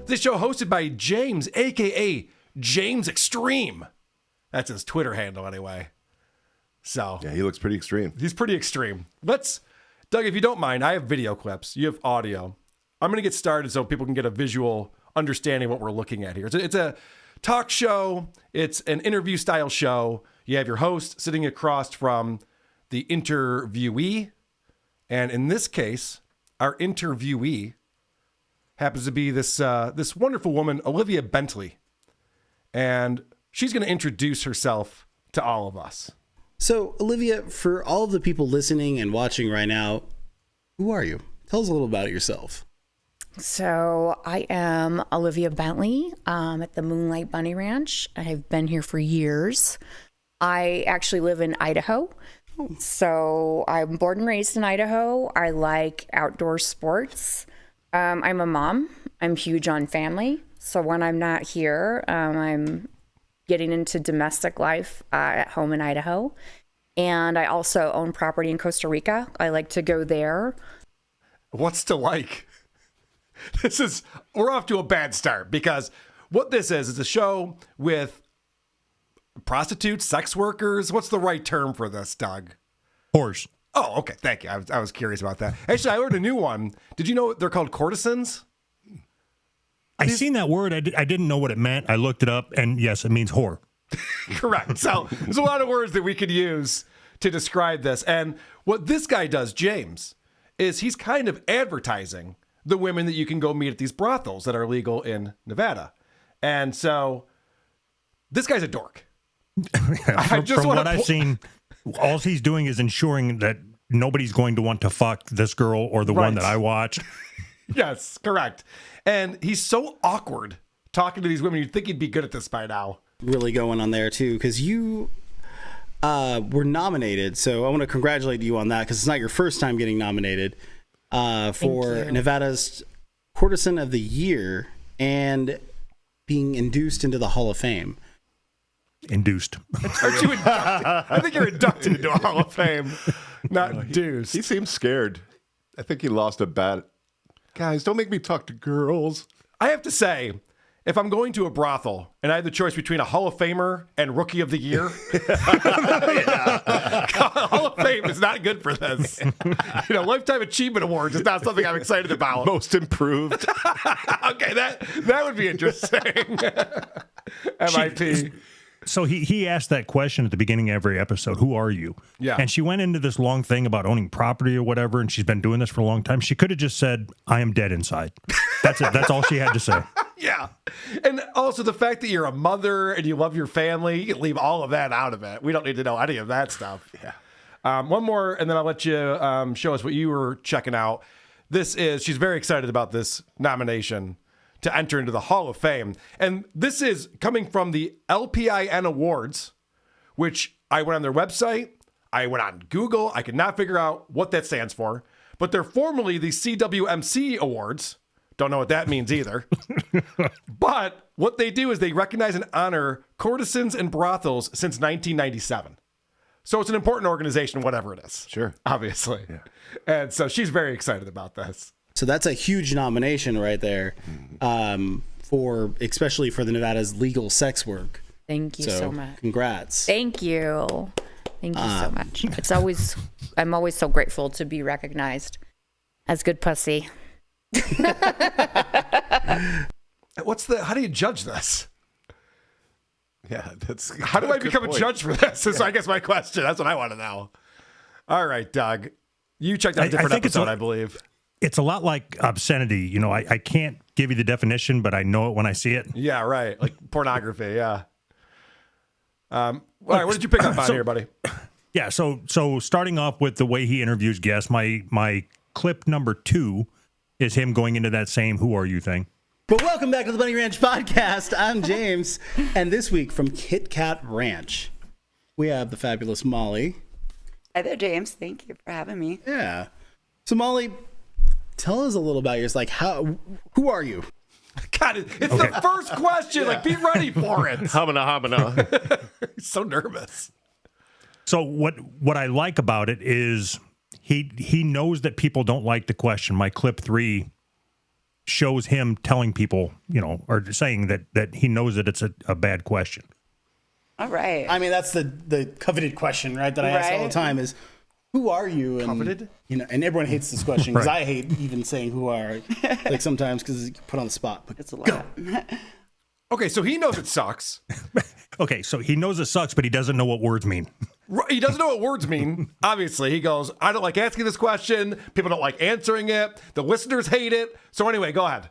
This show hosted by James, a.k.a. James Extreme. That's his Twitter handle anyway. So yeah, he looks pretty extreme. He's pretty extreme. Doug, if you don't mind, I have video clips. You have audio. I'm going to get started so people can get a visual understanding of what we're looking at here. It's a talk show. It's an interview style show. You have your host sitting across from the interviewee. And in this case, our interviewee happens to be this wonderful woman, Olivia Bentley. And she's going to introduce herself to all of us. So, Olivia, for all of the people listening and watching right now, who are you? Tell us a little about yourself. So, I am Olivia Bentley at the Moonlight Bunny Ranch. I've been here for years. I actually live in Idaho. So, I'm born and raised in Idaho. I like outdoor sports. I'm a mom. I'm huge on family. So, when I'm not here, I'm getting into domestic life at home in Idaho. And I also own property in Costa Rica. I like to go there. What's to like? We're off to a bad start because what this is a show with prostitutes, sex workers. What's the right term for this, Doug? Whores. Oh, okay. Thank you. I was curious about that. Actually, I learned a new one. Did you know they're called courtesans? I seen that word. I didn't know what it meant. I looked it up, and yes, it means whore. Correct. So there's a lot of words that we could use to describe this. And what this guy does, James, is he's kind of advertising the women that you can go meet at these brothels that are legal in Nevada. And so this guy's a dork. From what I've seen, all he's doing is ensuring that nobody's going to want to fuck this girl or the one that I watched. Yes, correct. And he's so awkward talking to these women. You'd think he'd be good at this by now. Really going on there, too, because you were nominated. So I want to congratulate you on that because it's not your first time getting nominated for Nevada's Courtesan of the Year and being induced into the Hall of Fame. Induced. Aren't you inducted? I think you're inducted into a Hall of Fame, not induced. He seems scared. I think he lost a bet. Guys, don't make me talk to girls. I have to say, if I'm going to a brothel and I have the choice between a Hall of Famer and Rookie of the Year, Hall of Fame is not good for this. Lifetime Achievement Awards is not something I'm excited about. Most improved. Okay, that would be interesting. MIP. So he asked that question at the beginning of every episode, who are you? Yeah. And she went into this long thing about owning property or whatever, and she's been doing this for a long time. She could have just said, I am dead inside. That's it. That's all she had to say. Yeah. And also the fact that you're a mother and you love your family, you can leave all of that out of it. We don't need to know any of that stuff. Yeah. One more, and then I'll let you show us what you were checking out. She's very excited about this nomination to enter into the Hall of Fame. And this is coming from the LPIN Awards, which I went on their website. I went on Google. I could not figure out what that stands for. But they're formerly the CWMC Awards. Don't know what that means either. But what they do is they recognize and honor courtesans and brothels since 1997. So it's an important organization, whatever it is. Sure. Obviously. Yeah. And so she's very excited about this. So that's a huge nomination right there, especially for the Nevada's legal sex work. Thank you so much. Congrats. Thank you. Thank you so much. I'm always so grateful to be recognized as good pussy. How do you judge this? Yeah, how do I become a judge for this? Is I guess my question. That's what I want to know. All right, Doug, you checked out a different episode, I believe. It's a lot like obscenity. I can't give you the definition, but I know it when I see it. Yeah, right. Like pornography. Yeah. All right, what did you pick up on here, buddy? Yeah. So starting off with the way he interviews guests, my clip number 2 is him going into that same "Who are you" thing. But welcome back to the BunnyRanch Podcast. I'm James, and this week from Kit Kat Ranch, we have the fabulous Molly. Hi there, James. Thank you for having me. Yeah. So Molly, tell us a little about yours. Like, who are you? God, it's the first question. Yeah. Like, be ready for it. Hamana. He's so nervous. So what I like about it is he knows that people don't like the question. My clip 3 shows him telling people, or saying that he knows that it's a bad question. All right. I mean, that's the coveted question, right? That I ask all the time is, who are you? And, Coveted? And everyone hates this question because Right. I hate even saying who are, like sometimes because you put on the spot. But It's a lot. Okay, so he knows it sucks. Okay, so he knows it sucks, but he doesn't know what words mean. He doesn't know what words mean. Obviously, he goes, I don't like asking this question. People don't like answering it. The listeners hate it. So anyway, go ahead.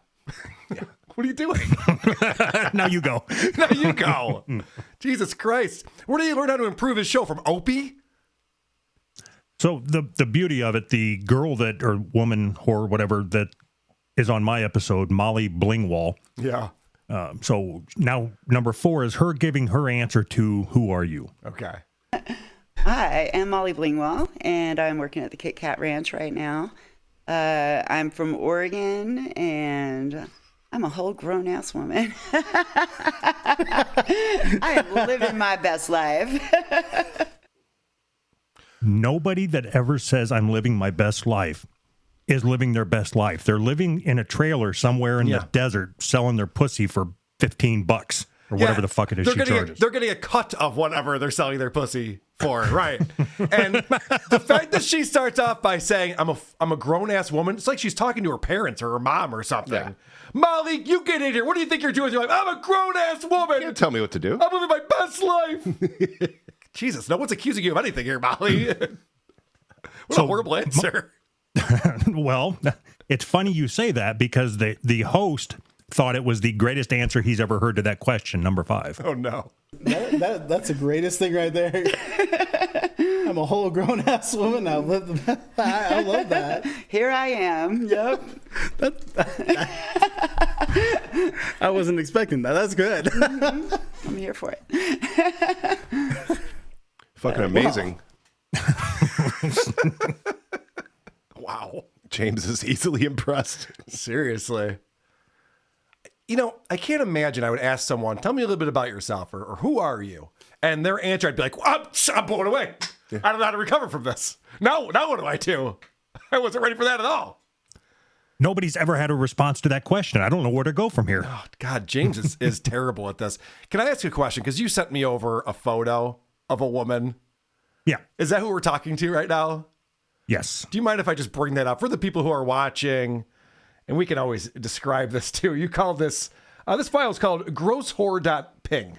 What are you doing? Now you go. Now you go. Jesus Christ. Where did he learn how to improve his show? From Opie? So the beauty of it, the girl that, or woman, whore, whatever, that is on my episode, Molly Blingwall. Yeah. So now number 4 is her giving her answer to who are you? Okay. Hi, I'm Molly Blingwall, and I'm working at the Kit Kat Ranch right now. I'm from Oregon, and I'm a whole grown-ass woman. I am living my best life. Nobody that ever says I'm living my best life is living their best life. They're living in a trailer somewhere in the desert selling their pussy for $15 or whatever the fuck it is she charges. They're getting a cut of whatever they're selling their pussy for, right? And the fact that she starts off by saying, I'm a grown-ass woman, it's like she's talking to her parents or her mom or something. Yeah. Molly, you get in here. What do you think you're doing? You're like, I'm a grown-ass woman. You tell me what to do. I'm living my best life. Jesus, no one's accusing you of anything here, Molly. What a horrible answer. Well, it's funny you say that because the host thought it was the greatest answer he's ever heard to that question, number 5. Oh, no. that's the greatest thing right there. I'm a whole grown ass woman. I love that. Here I am. Yep. I wasn't expecting that. That's good. I'm here for it. Fucking amazing. Wow. James is easily impressed. Seriously. I can't imagine I would ask someone, tell me a little bit about yourself or who are you? And their answer, I'd be like, I'm blown away. I don't know how to recover from this. Now what do I do? I wasn't ready for that at all. Nobody's ever had a response to that question. I don't know where to go from here. Oh, God, James is terrible at this. Can I ask you a question? Because you sent me over a photo of a woman. Yeah. Is that who we're talking to right now? Yes. Do you mind if I just bring that up for the people who are watching? And we can always describe this too. You called this file is called grosshore.ping.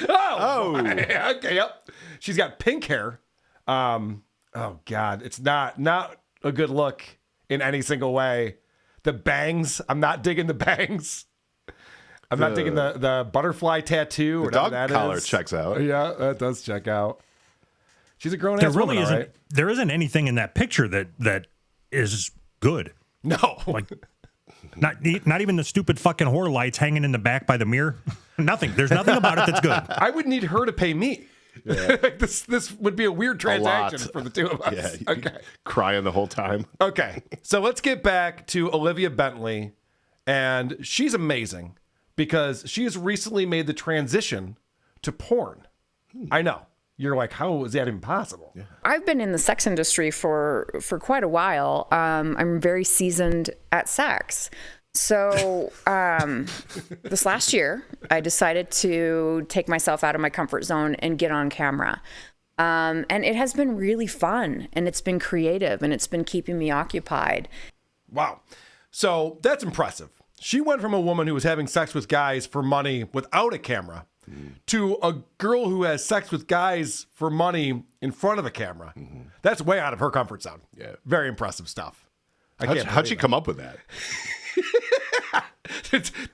Oh, okay, yep. She's got pink hair. Oh God, it's not a good look in any single way. The bangs, I'm not digging the bangs. I'm not digging the butterfly tattoo. The or dog that collar is. checks out. Yeah, that does check out. She's a grown-ass woman, all right? There isn't anything in that picture that is good. No. Like not even the stupid fucking whore lights hanging in the back by the mirror. Nothing. There's nothing about it that's good. I would need her to pay me. Yeah. this would be a weird transaction for the two of us. Yeah, Okay. Crying the whole time. Okay. So let's get back to Olivia Bentley. And she's amazing because she has recently made the transition to porn. I know. You're like, how is that even possible? Yeah. I've been in the sex industry for quite a while. I'm very seasoned at sex. So this last year, I decided to take myself out of my comfort zone and get on camera. And it has been really fun, and it's been creative, and it's been keeping me occupied. Wow. So that's impressive. She went from a woman who was having sex with guys for money without a camera to a girl who has sex with guys for money in front of a camera. Mm-hmm. That's way out of her comfort zone. Yeah. Very impressive stuff. How'd she come up with that?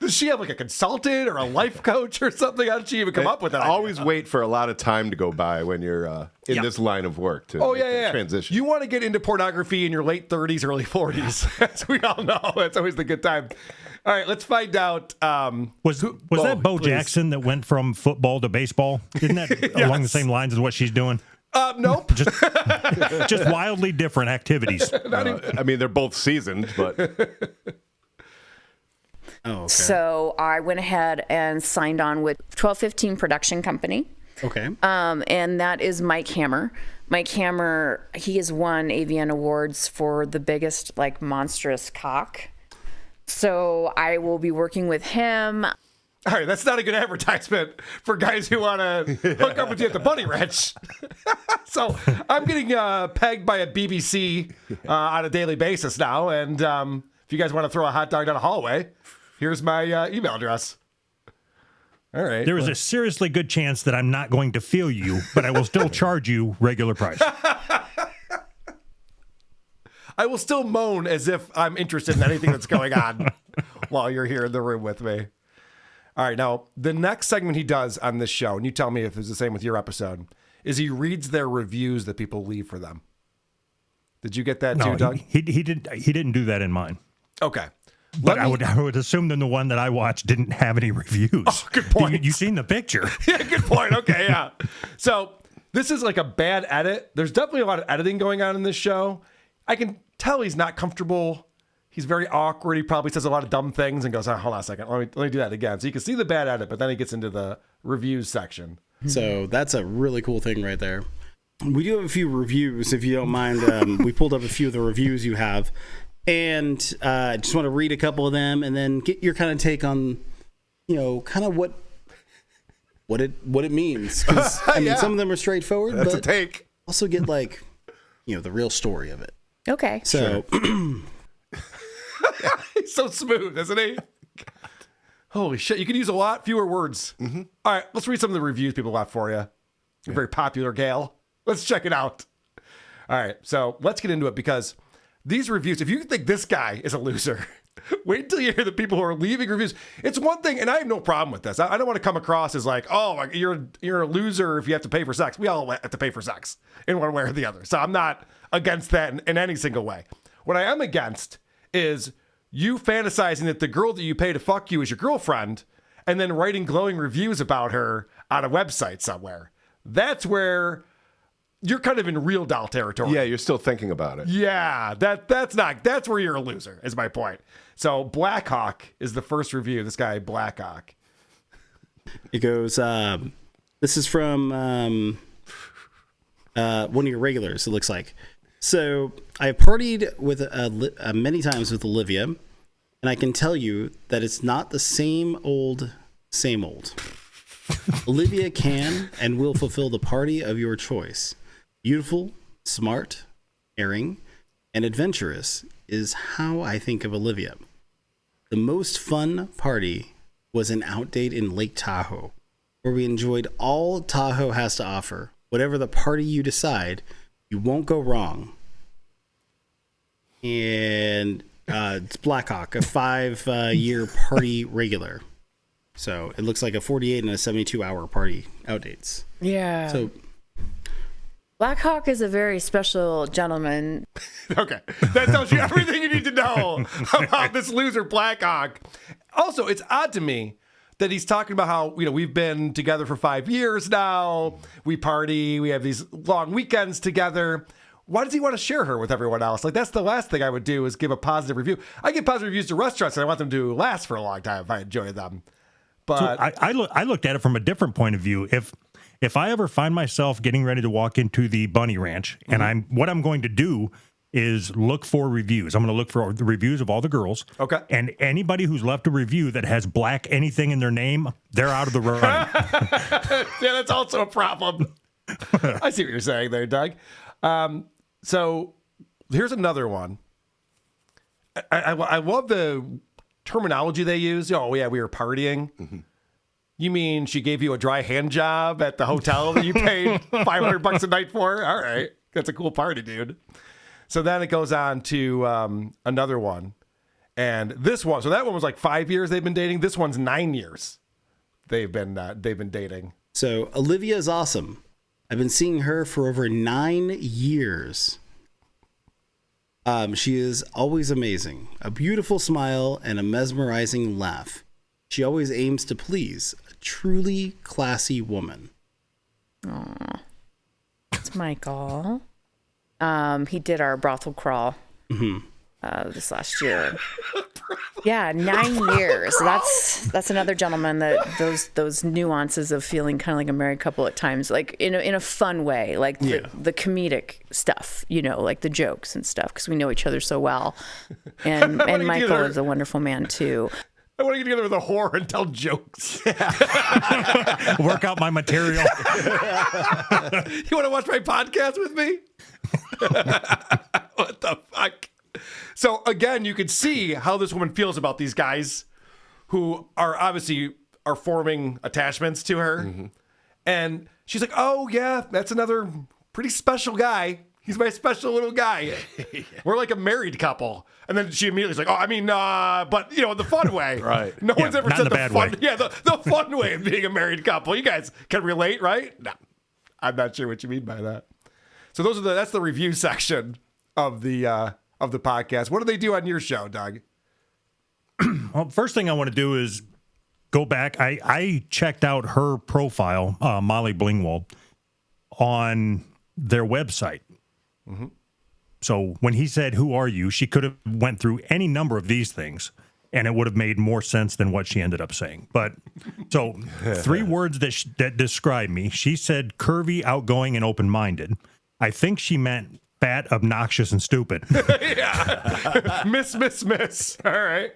Does she have like a consultant or a life coach or something? How did she even come up with that? Always wait for a lot of time to go by when you're in this line of work to make the transition. You want to get into pornography in your late 30s, early 40s. As we all know, that's always the good time. All right, let's find out. Was that Bo Jackson that went from football to baseball? Isn't that along the same lines as what she's doing? Nope. Just wildly different activities. I mean, they're both seasoned, but... Oh, okay. So I went ahead and signed on with 1215 Production Company. Okay. And that is Mike Hammer. my camera, he has won AVN awards for the biggest, like, monstrous cock. So I will be working with him. All right, that's not a good advertisement for guys who want to hook up with you at the BunnyRanch. So I'm getting pegged by a BBC on a daily basis now. And if you guys want to throw a hot dog down a hallway, here's my email address. All right. There is a seriously good chance that I'm not going to feel you, but I will still charge you regular price. I will still moan as if I'm interested in anything that's going on while you're here in the room with me. All right, now, the next segment he does on this show, and you tell me if it's the same with your episode, is he reads their reviews that people leave for them. Did you get that too, Doug? He didn't do that in mine. Okay. But I would assume that the one that I watched didn't have any reviews. Oh, good point. You seen the picture. Yeah, good point. Okay, yeah. So this is like a bad edit. There's definitely a lot of editing going on in this show. I can tell he's not comfortable. He's very awkward. He probably says a lot of dumb things and goes, oh, hold on a second. Let me do that again. So you can see the bad edit, but then he gets into the reviews section. So that's a really cool thing right there. We do have a few reviews, if you don't mind. We pulled up a few of the reviews you have. And I just want to read a couple of them and then get your kind of take on, kind of what it means. 'Cause, I mean, some of them are straightforward, That's but a take. also get like, the real story of it. Okay. So He's so smooth, isn't he? God. Holy shit. You can use a lot fewer words. Mm-hmm. All right, let's read some of the reviews people left for you. You're very popular, Gail. Let's check it out. All right, so let's get into it because these reviews, if you think this guy is a loser, wait till you hear the people who are leaving reviews. It's one thing, and I have no problem with this. I don't want to come across as like, oh, you're a loser if you have to pay for sex. We all have to pay for sex in one way or the other. So I'm not against that in any single way. What I am against is you fantasizing that the girl that you pay to fuck you is your girlfriend and then writing glowing reviews about her on a website somewhere. That's where you're kind of in real doll territory. Yeah, you're still thinking about it. Yeah, that's where you're a loser, is my point. So Blackhawk is the first review. This guy, Blackhawk. it goes, this is from one of your regulars, it looks like. So I partied with many times with Olivia, and I can tell you that it's not the same old. Olivia can and will fulfill the party of your choice. Beautiful, smart, caring, and adventurous is how I think of Olivia. The most fun party was an outdate in Lake Tahoe, where we enjoyed all Tahoe has to offer. Whatever the party you decide, you won't go wrong. And it's Blackhawk, a 5-year party regular. So it looks like a 48 and a 72-hour party outdates. Yeah. So Blackhawk is a very special gentleman. Okay. That tells you everything you need to know about this loser Blackhawk. Also, it's odd to me that he's talking about how, we've been together for 5 years now. We party. We have these long weekends together. Why does he want to share her with everyone else? Like, that's the last thing I would do is give a positive review. I give positive reviews to restaurants and I want them to last for a long time if I enjoy them. But So I looked at it from a different point of view. If I ever find myself getting ready to walk into the BunnyRanch, and what I'm going to do is look for reviews. I'm going to look for the reviews of all the girls. Okay. And anybody who's left a review that has black anything in their name, they're out of the running. yeah, that's also a problem. I see what you're saying there, Doug. So here's another one. I love the terminology they use. Oh, yeah, we were partying. Mm-hmm. You mean she gave you a dry hand job at the hotel that you paid $500 a night for? All right. That's a cool party, dude. So then it goes on to another one. And this one, so that one was like 5 years they've been dating. This one's 9 years they've been dating. So Olivia is awesome. I've been seeing her for over 9 years. She is always amazing. A beautiful smile and a mesmerizing laugh. She always aims to please. A truly classy woman. Aw. It's Michael. He did our brothel crawl this last year. Yeah, 9 years. That's another gentleman that those nuances of feeling kind of like a married couple at times, like in a fun way, like the comedic stuff, like the jokes and stuff, because we know each other so well. And Michael is a wonderful man too. I want to get together with a whore and tell jokes. Work out my material. You want to watch my podcast with me? What the fuck? So again, you can see how this woman feels about these guys who are obviously forming attachments to her. Mm-hmm. And she's like, oh yeah, that's another pretty special guy. He's my special little guy. We're like a married couple. And then she immediately is like, oh, I mean, but the fun way. Right. No one's ever not said the bad fun way. Yeah, the fun way of being a married couple. You guys can relate, right? No. I'm not sure what you mean by that. So that's the review section of the podcast. What do they do on your show, Doug? Well, first thing I want to do is go back. I checked out her profile, Molly Blingwald, on their website. Mm-hmm. So when he said, "Who are you?" she could have went through any number of these things, and it would have made more sense than what she ended up saying. But so 3 words that describe me. She said curvy, outgoing, and open-minded. I think she meant fat, obnoxious, and stupid. Yeah. Miss. All right.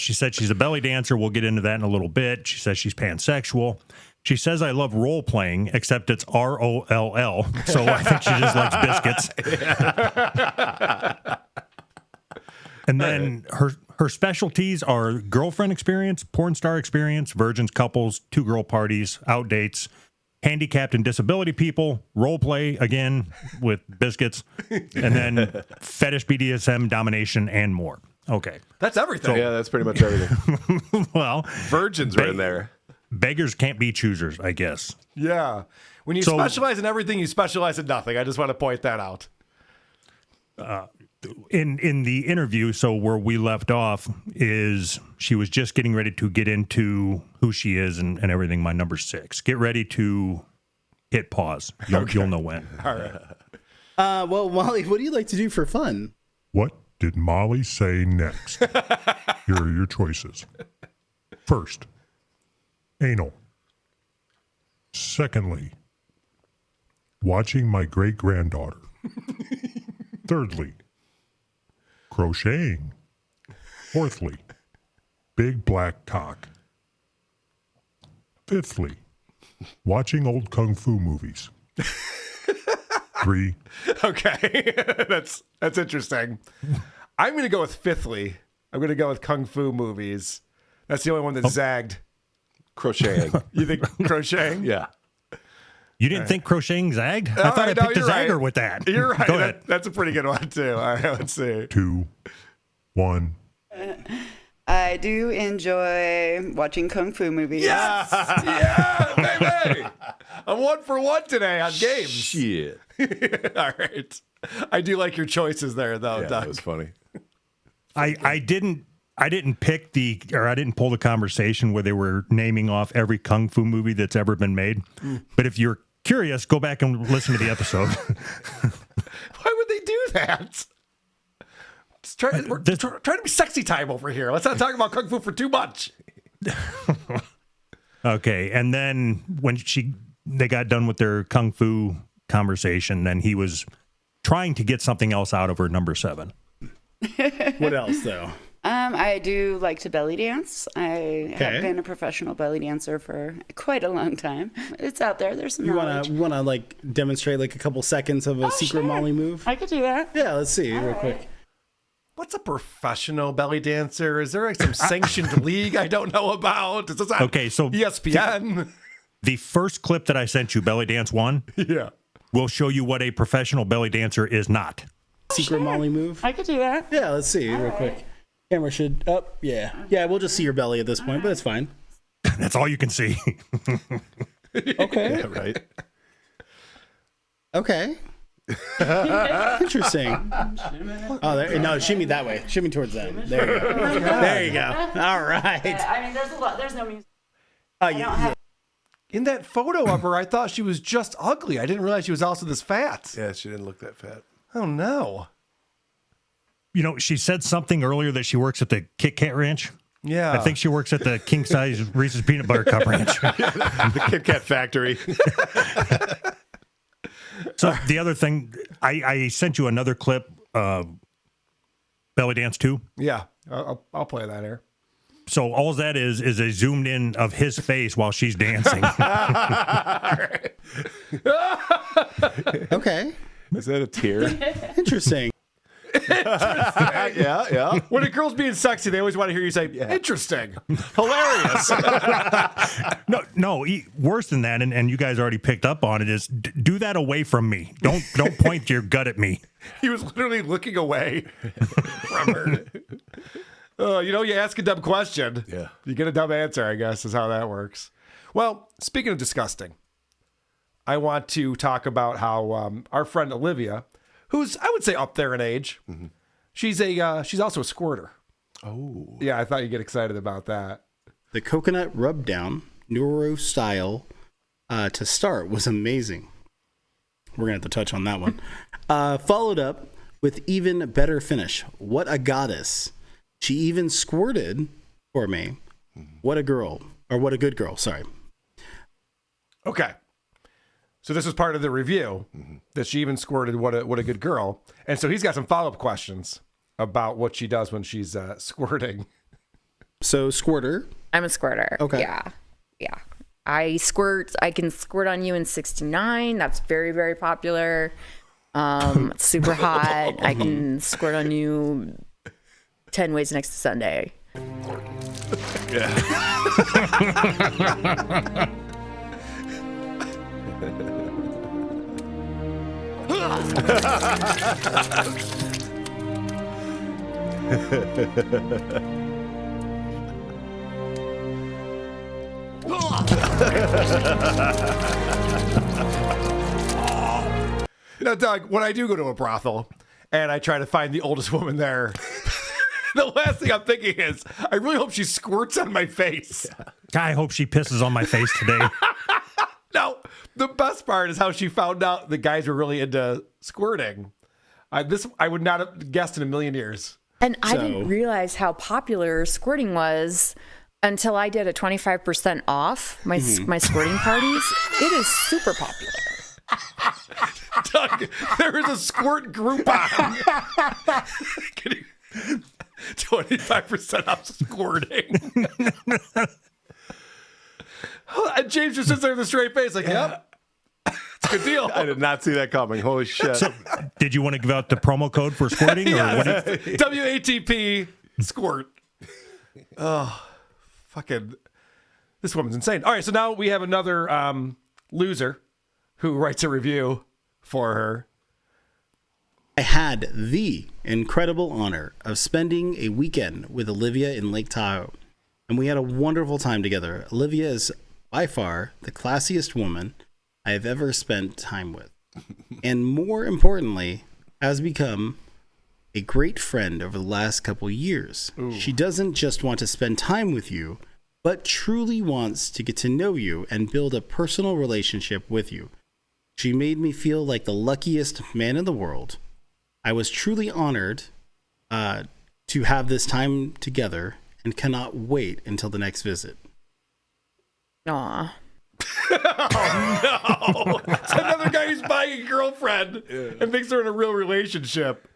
She said she's a belly dancer. We'll get into that in a little bit. She says she's pansexual. She says I love role playing, except it's ROLL. So I think she just likes biscuits. And then her specialties are girlfriend experience, porn star experience, virgins, couples, 2-girl parties, out dates, handicapped and disability people, role play again with biscuits, and then fetish, BDSM, domination, and more. Okay. That's everything. Yeah, that's pretty much everything. Well, Virgins are in there. Beggars can't be choosers, I guess. Yeah. When you specialize in everything, you specialize in nothing. I just want to point that out. In the interview, so where we left off is she was just getting ready to get into who she is and everything. My number 6. Get ready to hit pause. You'll know when. All right. Well, Molly, what do you like to do for fun? What did Molly say next? Here are your choices. First, anal. Secondly, watching my great-granddaughter. Thirdly, crocheting. Fourthly, big black cock. Fifthly, watching old kung fu movies. 3. Okay. That's interesting. I'm going to go with fifthly. I'm going to go with kung fu movies. That's the only one that zagged. Crocheting. You think crocheting? Yeah. You didn't think crocheting zagged? I thought I picked a zagger right. with that. You're right. Go ahead. That's a pretty good one, too. All right, let's see. 2, 1. I do enjoy watching kung fu movies. Yes! Yeah, baby! I'm 1 for 1 today on games. Shit. All right. I do like your choices there, though, Yeah, Doug. that was funny. I didn't pick I didn't pull the conversation where they were naming off every kung fu movie that's ever been made. But if you're curious, go back and listen to the episode. Why would they do that? We're trying to be sexy time over here. Let's not talk about kung fu for too much. Okay, and then when they got done with their kung fu conversation, then he was trying to get something else out of her, number 7. What else, though? I do like to belly dance. I have been a professional belly dancer for quite a long time. It's out there. There's some knowledge. You wanna like demonstrate like a couple seconds of a secret Molly move? I could do that. Yeah, let's see real quick. What's a professional belly dancer? Is there like some sanctioned league I don't know about? Is this on Okay, so ESPN? the first clip that I sent you, Belly Dance 1, Yeah. will show you what a professional belly dancer is not. Secret Molly move? I could do that. Yeah, let's see real quick. Camera should up. Yeah. Yeah, we'll just see your belly at this point, but it's fine. That's all you can see. Okay. Yeah, right. Okay. Interesting. Oh, no, shimmy that way. Shimmy towards them. There you go. There you go. All right. I mean, there's no music. Oh, yeah. In that photo of her, I thought she was just ugly. I didn't realize she was also this fat. Yeah, she didn't look that fat. Oh, no. she said something earlier that she works at the Kit Kat Ranch. Yeah. I think she works at the king size Reese's Peanut Butter Cup Ranch. The Kit Kat factory. So the other thing, I sent you another clip, Belly Dance 2. Yeah. I'll play that here. So all that is a zoomed in of his face while she's dancing. Okay. Is that a tear? Interesting. Yeah. When a girl's being sexy, they always want to hear you say, interesting. Hilarious. No, worse than that, and you guys already picked up on it, is do that away from me. Don't point your gut at me. He was literally looking away from her. You ask a dumb question. Yeah. You get a dumb answer, I guess, is how that works. Well, speaking of disgusting, I want to talk about how our friend Olivia, who's, I would say, up there in age, she's also a squirter. Oh. Yeah, I thought you'd get excited about that. The coconut rub down, neuro style, to start was amazing. We're going to have to touch on that one. Followed up with even better finish. What a goddess. She even squirted for me. What a girl. Or what a good girl, sorry. Okay. So this was part of the review, that she even squirted what a good girl. And so he's got some follow-up questions about what she does when she's squirting. So, squirter. I'm a squirter. Okay. Yeah. I can squirt on you in 69. That's very, very popular. It's super hot. I can squirt on you 10 ways next to Sunday. Now, Doug, when I do go to a brothel and I try to find the oldest woman there, the last thing I'm thinking is, I really hope she squirts on my face. I hope she pisses on my face today. No, the best part is how she found out the guys were really into squirting. I would not have guessed in a million years. And I didn't realize how popular squirting was until I did a 25% off my squirting parties. It is super popular. Doug, there is a squirt Groupon. 25% off squirting. And James just sits there with a straight face like, yep, it's a good deal. I did not see that coming. Holy shit. So, did you want to give out the promo code for squirting? Or what? WATP squirt. Oh, fucking, this woman's insane. All right, so now we have another loser who writes a review for her. I had the incredible honor of spending a weekend with Olivia in Lake Tahoe, and we had a wonderful time together. Olivia is by far the classiest woman I have ever spent time with, and more importantly, has become a great friend over the last couple years. Ooh. She doesn't just want to spend time with you, but truly wants to get to know you and build a personal relationship with you. She made me feel like the luckiest man in the world. I was truly honored to have this time together and cannot wait until the next visit. Aw. Oh, no. It's another guy who's buying a girlfriend and thinks they're in a real relationship.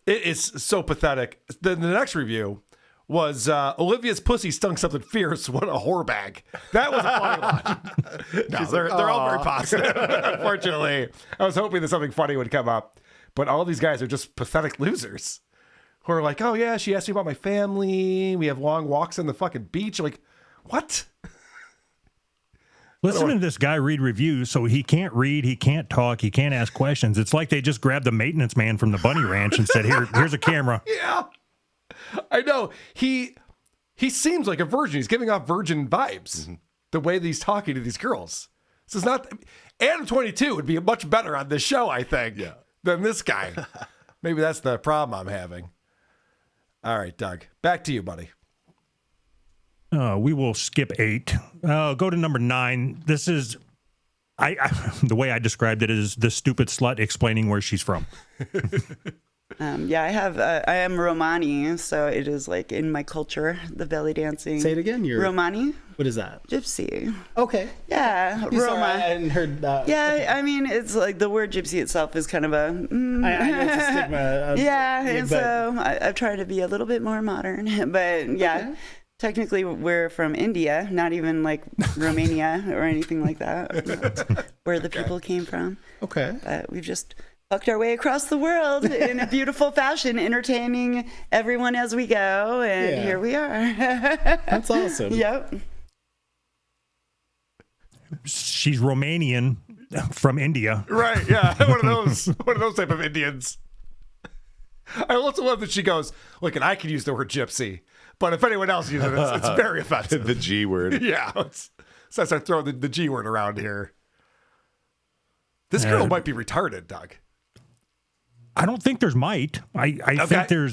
It is so pathetic. The next review was Olivia's pussy stunk something fierce. What a whore bag. That was a funny one. No, they're all very positive, unfortunately. I was hoping that something funny would come up. But all these guys are just pathetic losers who are like, oh, yeah, she asked me about my family. We have long walks on the fucking beach. Like, what? Listen to this guy read reviews, so he can't read, he can't talk, he can't ask questions. It's like they just grabbed the maintenance man from the Bunny Ranch and said, here's a camera. Yeah. I know. He seems like a virgin. He's giving off virgin vibes, the way that he's talking to these girls. This is not... Adam 22 would be much better on this show, I think, than this guy. Maybe that's the problem I'm having. All right, Doug. Back to you, buddy. We will skip 8. Go to number 9. This is... the way I described it is the stupid slut explaining where she's from. I am Romani, so it is like in my culture, the belly dancing. Say it again. You're Romani? What is that? Gypsy. Okay. Yeah, Sorry, Roma. I hadn't heard that. Yeah, I mean, it's like the word gypsy itself is kind of a. I know it's a stigma. So I've tried to be a little bit more modern. But yeah, okay. Technically we're from India, not even like Romania or anything like that. That's where the people came from. Okay. But we've just fucked our way across the world in a beautiful fashion, entertaining everyone as we go. And here we are. That's awesome. Yep. She's Romanian from India. Right, yeah. One of those type of Indians. I also love that she goes, look, and I can use the word gypsy, but if anyone else uses it, it's very offensive. The G word. Yeah. So I start throwing the G word around here. This girl might be retarded, Doug. I don't think there's might. I think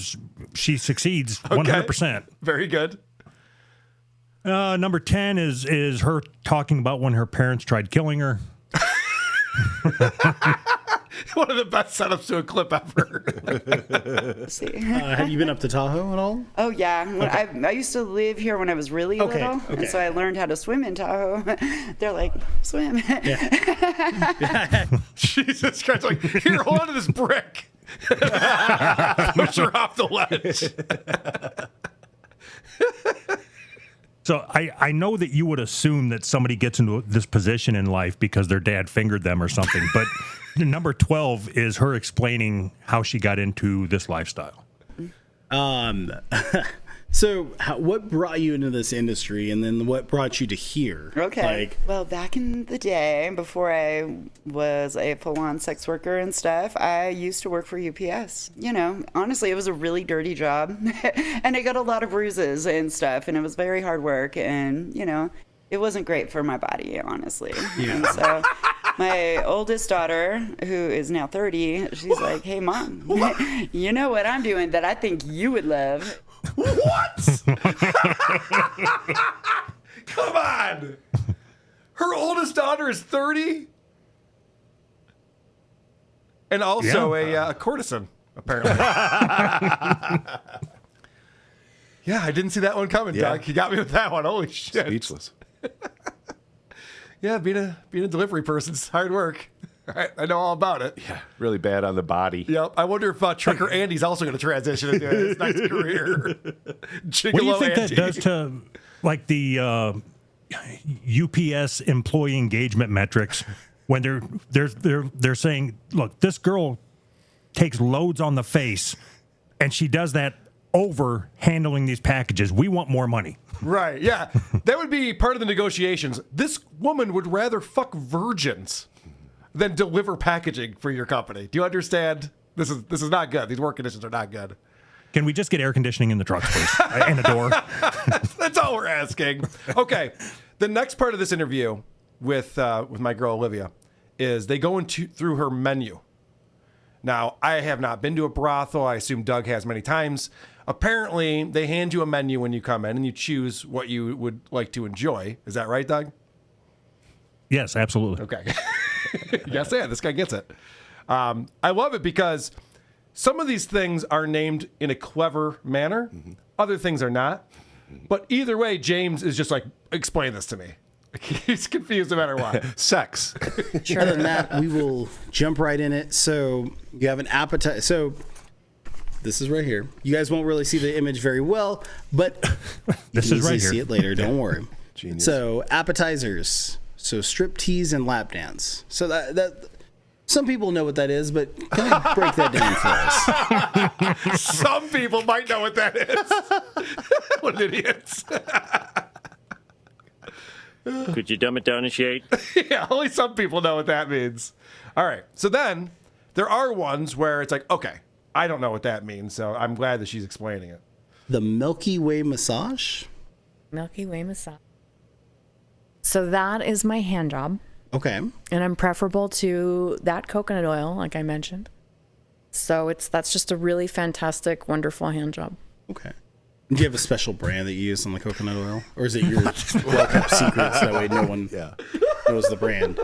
she succeeds 100%. Very good. Number 10 is her talking about when her parents tried killing her. One of the best setups to a clip ever. Let's see. Have you been up to Tahoe at all? Oh, yeah. I used to live here when I was really little, and so I learned how to swim in Tahoe. They're like, swim. Yeah. Jesus Christ. Like, here, hold on to this brick. Push her off the ledge. So I know that you would assume that somebody gets into this position in life because their dad fingered them or something, but number 12 is her explaining how she got into this lifestyle. So what brought you into this industry, and then what brought you to here? Okay. Well, back in the day, before I was a full-on sex worker and stuff, I used to work for UPS. You know, honestly, it was a really dirty job, and I got a lot of bruises and stuff, and it was very hard work, and, you know, it wasn't great for my body, honestly. Yeah. And so my oldest daughter, who is now 30, she's like, hey, Mom, you know what I'm doing that I think you would love? What? Come on. Her oldest daughter is 30? And also a courtesan, apparently. Yeah, I didn't see that one coming, Doug. You got me with that one. Holy shit. Speechless. Yeah, being a delivery person's hard work. I know all about it. Yeah, really bad on the body. Yep. I wonder if Trucker Andy's also going to transition into his next career. Gigolo What do you think Andy. that does to, like, the UPS employee engagement metrics when they're saying, look, this girl takes loads on the face, and she does that over handling these packages. We want more money. Right. Yeah. That would be part of the negotiations. This woman would rather fuck virgins than deliver packaging for your company. Do you understand? This is not good. These work conditions are not good. Can we just get air conditioning in the trucks, please? And a door? That's all we're asking. Okay. The next part of this interview with my girl Olivia is they go through her menu. Now, I have not been to a brothel. I assume Doug has many times. Apparently, they hand you a menu when you come in, and you choose what you would like to enjoy. Is that right, Doug? Yes, absolutely. Okay. Yes, yeah, this guy gets it. I love it because some of these things are named in a clever manner. Mm-hmm. Other things are not. But either way, James is just like, explain this to me. He's confused no matter what. Sex. Sure. Other than that, we will jump right in it. So you have an appetite. So this is right here. You guys won't really see the image very well, but this is right here. See it later. Don't worry. Genius. So appetizers. So strip tease and lap dance. So that some people know what that is, but can I break that down for us? Some people might know what that is. What idiots. Could you dumb it down a shade? Yeah, only some people know what that means. All right. So then there are ones where it's like, okay, I don't know what that means, so I'm glad that she's explaining it. The Milky Way massage? Milky Way massage. So that is my hand job. Okay. And I'm preferable to that coconut oil, like I mentioned. So that's just a really fantastic, wonderful hand job. Okay. Do you have a special brand that you use on the coconut oil? Or is it your well-kept secret so that way no one knows the brand?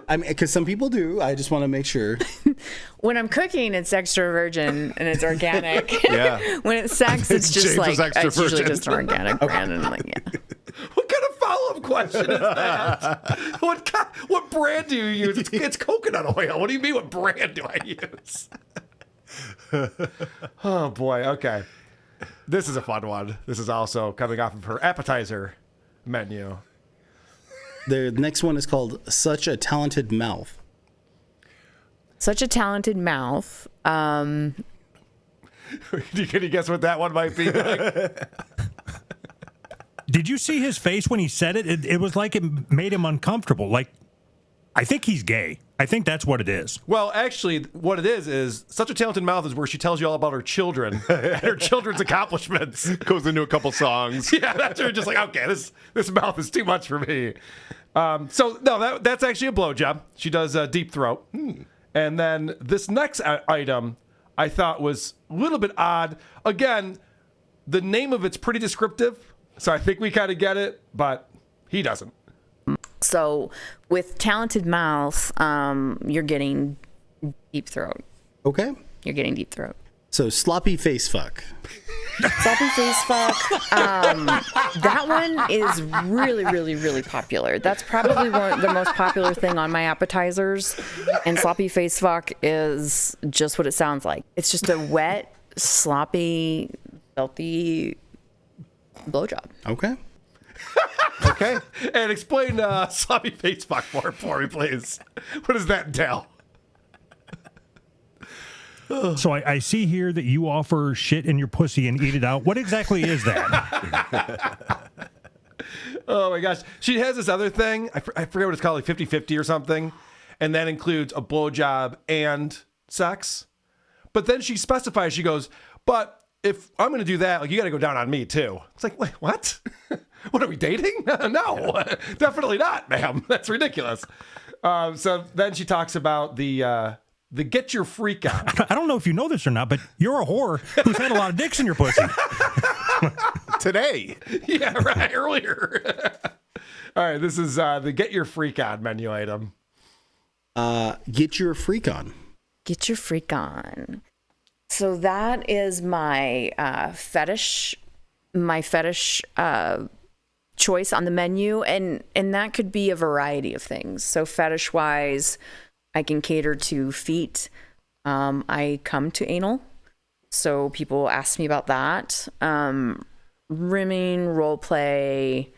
I mean, because some people do. I just want to make sure. When I'm cooking, it's extra virgin and it's organic. Yeah. When it's sex, it's just James like is extra it's usually virgin. just an organic brand. And like, yeah. What kind of follow-up question is that? What brand do you use? It's coconut oil. What do you mean? What brand do I use? Oh boy. Okay. This is a fun one. This is also coming off of her appetizer menu. The next one is called Such a Talented Mouth. Such a talented mouth. Can you guess what that one might be? Did you see his face when he said it? It was like it made him uncomfortable. Like, I think he's gay. I think that's what it is. Well, actually, what it is Such a Talented Mouth is where she tells you all about her children and her children's accomplishments. Goes into a couple songs. Yeah, that's her just like, okay, this mouth is too much for me. That's actually a blowjob. She does deep throat. And then this next item I thought was a little bit odd. Again, the name of it's pretty descriptive, so I think we kind of get it, but he doesn't. So with talented mouth, you're getting deep throat. Okay. You're getting deep throat. So sloppy face fuck. Sloppy face fuck. That one is really, really, really popular. That's probably the most popular thing on my appetizers. And sloppy face fuck is just what it sounds like. It's just a wet, sloppy, filthy blowjob. Okay. Okay. And explain sloppy face fuck for me, please. What does that entail? So I see here that you offer shit in your pussy and eat it out. What exactly is that? Oh my gosh. She has this other thing. I forget what it's called, like 50-50 or something. And that includes a blowjob and sex. But then she specifies, she goes, but if I'm going to do that, like, you got to go down on me too. It's like, wait, what? What, are we dating? No, definitely not, ma'am. That's ridiculous. So then she talks about the get your freak on. I don't know if you know this or not, but you're a whore who's had a lot of dicks in your pussy. Today. Yeah, right, earlier. All right, this is the get your freak on menu item. Get your freak on. Get your freak on. So that is my fetish choice on the menu, and that could be a variety of things. So fetish wise, I can cater to feet. I come to anal, so people ask me about that. Rimming, role play,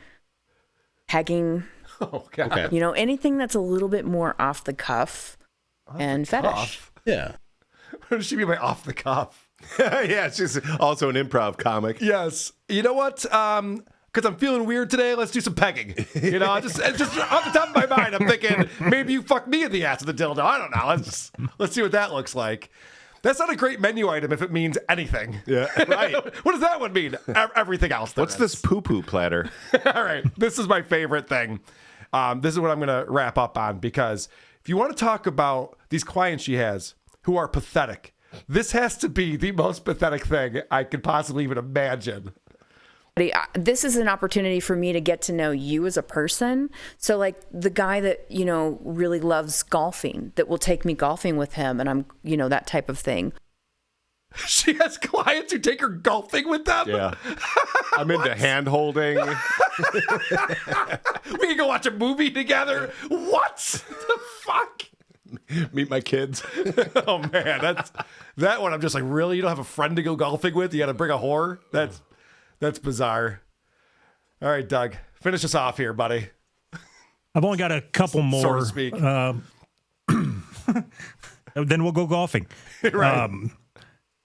pegging. Oh God. Okay. You know, anything that's a little bit more off the cuff and fetish. Yeah. What does she mean by off the cuff? Yeah, she's also an improv comic. Yes. You know what? Because I'm feeling weird today, let's do some pegging. You know, just off the top of my mind, I'm thinking maybe you fuck me in the ass with the dildo. I don't know. Let's see what that looks like. That's not a great menu item if it means anything. Yeah, right. What does that one mean? Everything else. What's this poo-poo platter? All right. This is my favorite thing. This is what I'm going to wrap up on, because if you want to talk about these clients she has who are pathetic, this has to be the most pathetic thing I could possibly even imagine. This is an opportunity for me to get to know you as a person. So like the guy that, you know, really loves golfing, that will take me golfing with him, and I'm, you know, that type of thing. She has clients who take her golfing with them? Yeah. I'm into hand holding. We can go watch a movie together? What the fuck? Meet my kids. Oh man, that one I'm just like, really? You don't have a friend to go golfing with? You got to bring a whore? That's bizarre. All right, Doug, finish us off here, buddy. I've only got a couple more. So to speak. Then we'll go golfing. Right.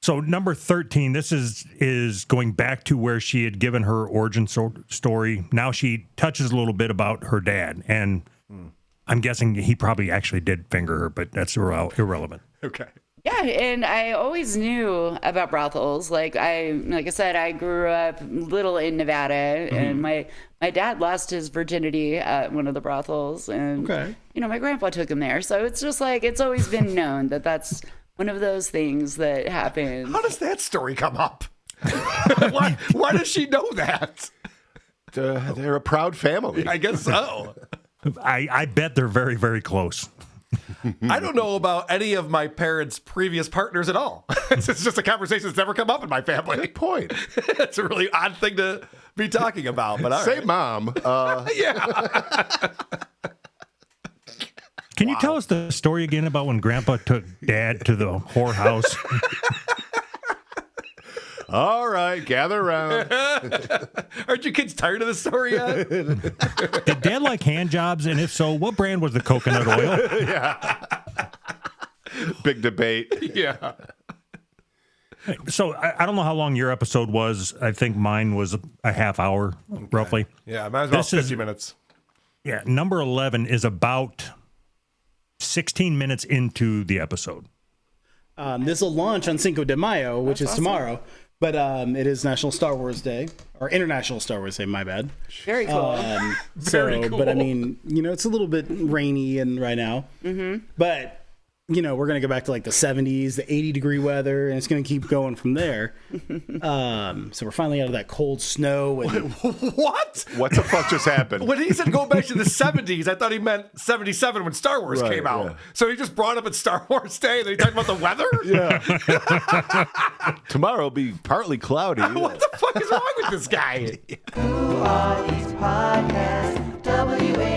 So number 13, this is going back to where she had given her origin story. Now she touches a little bit about her dad, and I'm guessing he probably actually did finger her, but that's irrelevant. Okay. Yeah, and I always knew about brothels. Like I said, I grew up little in Nevada, and my dad lost his virginity at one of the brothels, and you know, my grandpa took him there. So it's just like, it's always been known that that's one of those things that happens. How does that story come up? Why does she know that? They're a proud family. I guess so. I bet they're very, very close. I don't know about any of my parents' previous partners at all. It's just a conversation that's never come up in my family. Good point. It's a really odd thing to be talking about, but all Say, right. Mom. Yeah. Can you tell us the story again about when Grandpa took Dad to the whorehouse? All right, gather around. Aren't you kids tired of this story yet? Did Dad like hand jobs? And if so, what brand was the coconut oil? Big debate. Yeah. So I don't know how long your episode was. I think mine was a half hour, roughly. Yeah, might as well This is- 50 minutes. Yeah, number 11 is about 16 minutes into the episode. This will launch on Cinco de Mayo, which is tomorrow. But it is National Star Wars Day, or International Star Wars Day, my bad. Very cool. Very cool. But I mean, it's a little bit rainy and right now. Mm-hmm. But, we're going to go back to like the 70s, the 80-degree weather, and it's going to keep going from there. So we're finally out of that cold snow. And What? What the fuck just happened? When he said go back to the 70s, I thought he meant 77 when Star Wars Right, came out. yeah. So he just brought up at Star Wars Day and then he talked about the weather? Yeah. Tomorrow will be partly cloudy. What the fuck is wrong with this guy? Who are these podcasts? WA